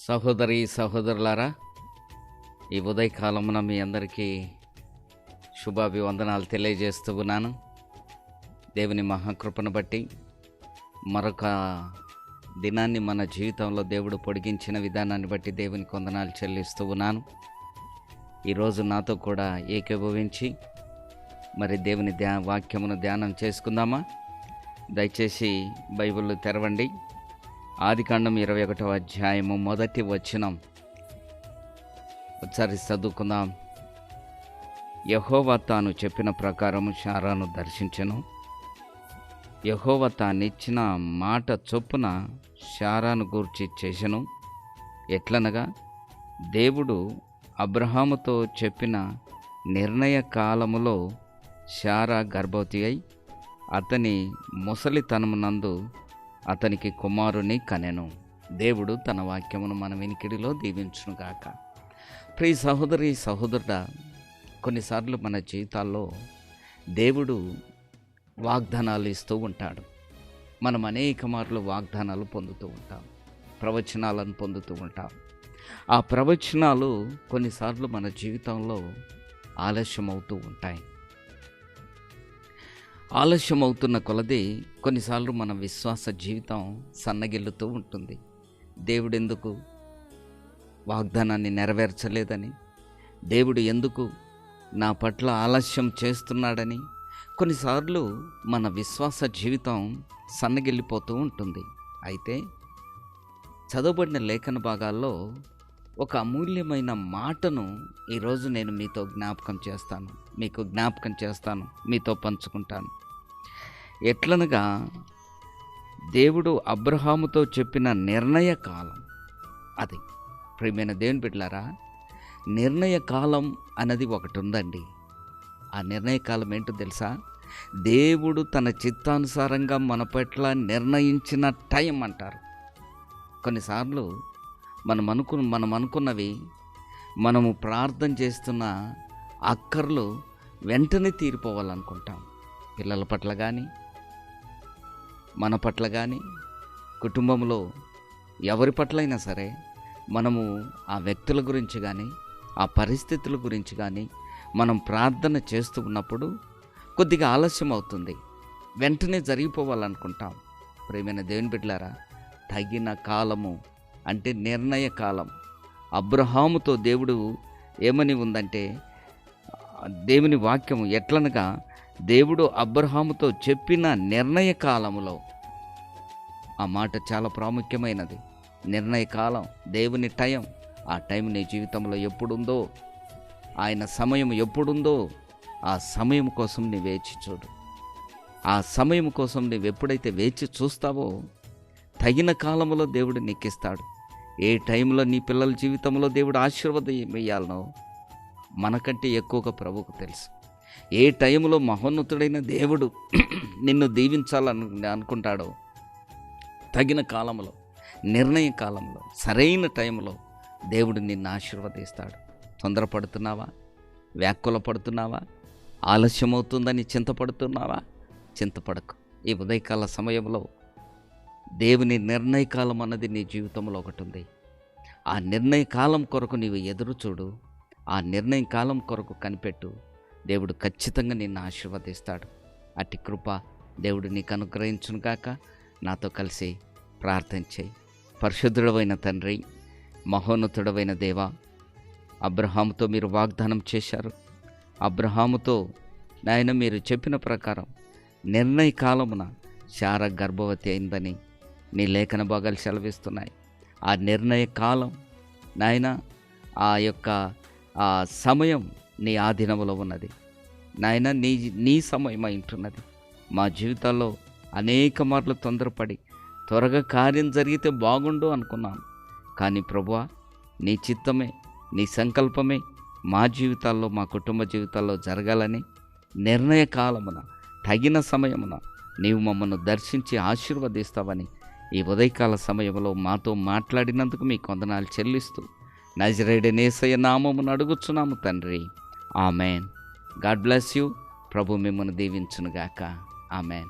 సహోదరి సహోదరులారా, ఈ ఉదయకాలమున మీ అందరికీ శుభాభివందనాలు తెలియజేస్తూ ఉన్నాను. దేవుని మహాకృపను బట్టి మరొక దినాన్ని మన జీవితంలో దేవుడు పొడిగించిన విధానాన్ని బట్టి దేవునికి వందనాలు చెల్లిస్తూ ఉన్నాను. ఈరోజు నాతో కూడా ఏకీభవించి మరి దేవుని వాక్యమును ధ్యానం చేసుకుందామా? దయచేసి బైబిల్ తెరవండి. ఆదికాండం 21వ అధ్యాయము 1వ వచనం ఒకసారి చదువుకుందాం. యెహోవా తాను చెప్పిన ప్రకారము శారాను దర్శించెను. యెహోవా తానిచ్చిన మాట చొప్పున శారాను గూర్చి చేసెను. ఎట్లనగా, దేవుడు అబ్రహాముతో చెప్పిన నిర్ణయ కాలములో శారా గర్భవతి అయి అతని ముసలితనమునందు అతనికి కుమారుని కనెను. దేవుడు తన వాక్యమును మన వినికిడిలో దీవించునుగాక. ప్రియ సహోదరి సహోదరుడా, కొన్నిసార్లు మన జీవితాల్లో దేవుడు వాగ్దానాలు ఇస్తూ ఉంటాడు. మనం అనేక మార్లు వాగ్దానాలు పొందుతూ ఉంటాం, ప్రవచనాలను పొందుతూ ఉంటాం. ఆ ప్రవచనాలు కొన్నిసార్లు మన జీవితంలో ఆలస్యమవుతూ ఉంటాయి. ఆలస్యమవుతున్న కొలది కొన్నిసార్లు మన విశ్వాస జీవితం సన్నగిల్లుతూ ఉంటుంది. దేవుడెందుకు వాగ్దానాన్ని నెరవేర్చలేదని, దేవుడు ఎందుకు నా పట్ల ఆలస్యం చేస్తున్నాడని కొన్నిసార్లు మన విశ్వాస జీవితం సన్నగిల్లిపోతూ ఉంటుంది. అయితే చదవబడిన లేఖన భాగాల్లో ఒక అమూల్యమైన మాటను ఈరోజు నేను మీకు జ్ఞాపకం చేస్తాను, మీతో పంచుకుంటాను. ఎట్లనగా, దేవుడు అబ్రహాముతో చెప్పిన నిర్ణయ కాలం అది. ప్రియమైన దేవుని బిడ్డలారా, నిర్ణయ కాలం అన్నది ఒకటి ఉందండి. ఆ నిర్ణయ కాలం ఏంటో తెలుసా? దేవుడు తన చిత్తానుసారంగా మన పట్ల నిర్ణయించిన టైం అంటారు. కొన్నిసార్లు మనం అనుకున్నవి, మనము ప్రార్థన చేస్తున్న అక్కర్లు వెంటనే తీరిపోవాలనుకుంటాం. పిల్లల పట్ల కానీ, మన పట్ల కానీ, కుటుంబంలో ఎవరి పట్లైనా సరే, మనము ఆ వ్యక్తుల గురించి కానీ, ఆ పరిస్థితుల గురించి కానీ మనం ప్రార్థన చేస్తూ ఉన్నప్పుడు కొద్దిగా ఆలస్యం అవుతుంది, వెంటనే జరిగిపోవాలనుకుంటాం. ప్రియమైన దేవుని బిడ్డలారా, తగిన కాలము అంటే నిర్ణయ కాలం. అబ్రహాముతో దేవుడు ఏమని ఉందంటే, దేవుని వాక్యము ఎట్లనగా, దేవుడు అబ్రహాముతో చెప్పిన నిర్ణయ కాలములో, ఆ మాట చాలా ప్రాముఖ్యమైనది. నిర్ణయ కాలం, దేవుని టైం. ఆ టైం నీ జీవితంలో ఎప్పుడుందో, ఆయన సమయం ఎప్పుడుందో ఆ సమయం కోసం నీ వేచి చూడు. ఆ సమయం కోసం నువ్వు ఎప్పుడైతే వేచి చూస్తావో తగిన కాలంలో దేవుడు నీకు ఇస్తాడు. ఏ టైంలో నీ పిల్లల జీవితంలో దేవుడు ఆశీర్వాదం ఇయ్యాలనో మనకంటే ఎక్కువగా ప్రభువుకు తెలుసు. ఏ టైంలో మహోన్నతుడైన దేవుడు నిన్ను దీవించాలని అనుకుంటాడో తగిన కాలంలో, నిర్ణయ కాలంలో, సరైన టైంలో దేవుడు నిన్ను ఆశీర్వదిస్తాడు. తొందరపడుతున్నావా? వ్యాకులపడుతున్నావా? ఆలస్యమవుతుందని చింతపడుతున్నావా? చింతపడకు. ఈ ఉదయకాల సమయంలో దేవుని నిర్ణయ కాలం అన్నది నీ జీవితంలో ఒకటి ఉంది. ఆ నిర్ణయ కాలం కొరకు నీవు ఎదురు చూడు. ఆ నిర్ణయ కాలం కొరకు కనిపెట్టు. దేవుడు ఖచ్చితంగా నిన్ను ఆశీర్వదిస్తాడు. అట్టి కృప దేవుడు నీకు అనుగ్రహించునుగాక. నాతో కలిసి ప్రార్థన చేయి. పరిశుద్ధుడవైన తండ్రి, మహోన్నతుడవైన దేవా, అబ్రహాముతో మీరు వాగ్దానం చేశారు. అబ్రహాముతో నాయన మీరు చెప్పిన ప్రకారం నిర్ణయ కాలమున శారా గర్భవతి అయిందని నీ లేఖన భాగాలు సెలవిస్తున్నాయి. ఆ నిర్ణయ కాలం నాయన, ఆ యొక్క ఆ సమయం నీ ఆధీనంలో ఉన్నది నాయన. నీ సమయం ఉంటున్నది. మా జీవితాల్లో అనేక మార్లు తొందరపడి త్వరగా కార్యం జరిగితే బాగుండు అనుకున్నాను. కానీ ప్రభువా, నీ చిత్తమే, నీ సంకల్పమే మా జీవితాల్లో, మా కుటుంబ జీవితాల్లో జరగాలని నిర్ణయ కాలమున, తగిన సమయమున నీవు మమ్మల్ని దర్శించి ఆశీర్వదిస్తావని ఈ ఉదయకాల సమయంలో మాతో మాట్లాడినందుకు మీకు వందనాలు చెల్లిస్తూ నజరేయుడైన యేసయ్య నామమున అడుగుచున్నాము తండ్రి. ఆమెన్. God bless you. ప్రభు మిమ్మల్ని దీవించునుగాక. ఆమెన్.